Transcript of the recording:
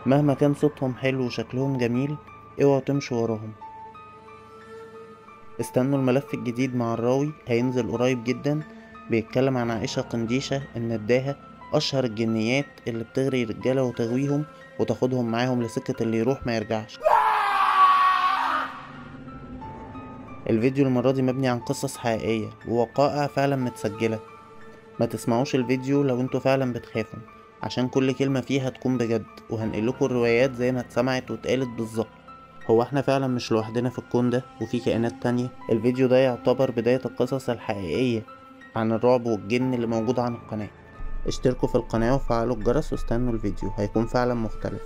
مهما كان صوتهم حلو وشكلهم جميل، اوعوا تمشوا وراهم. استنوا الملف الجديد مع الراوي، هينزل قريب جدا. بيتكلم عن عائشة قنديشة النداهة، أشهر الجنيات اللي بتغري رجالة وتغويهم وتاخدهم معاهم لسكة اللي يروح ما يرجعش. الفيديو المرة دي مبني عن قصص حقيقية ووقائع فعلا متسجلة. ما تسمعوش الفيديو لو انتوا فعلا بتخافوا، عشان كل كلمة فيها تكون بجد، وهنقلكوا الروايات زي ما اتسمعت واتقالت بالظبط. هو احنا فعلا مش لوحدنا في الكون ده، وفي كائنات تانية. الفيديو ده يعتبر بداية القصص الحقيقية عن الرعب والجن اللي موجود عن القناة. اشتركوا في القناة وفعلوا الجرس واستنوا الفيديو، هيكون فعلا مختلف.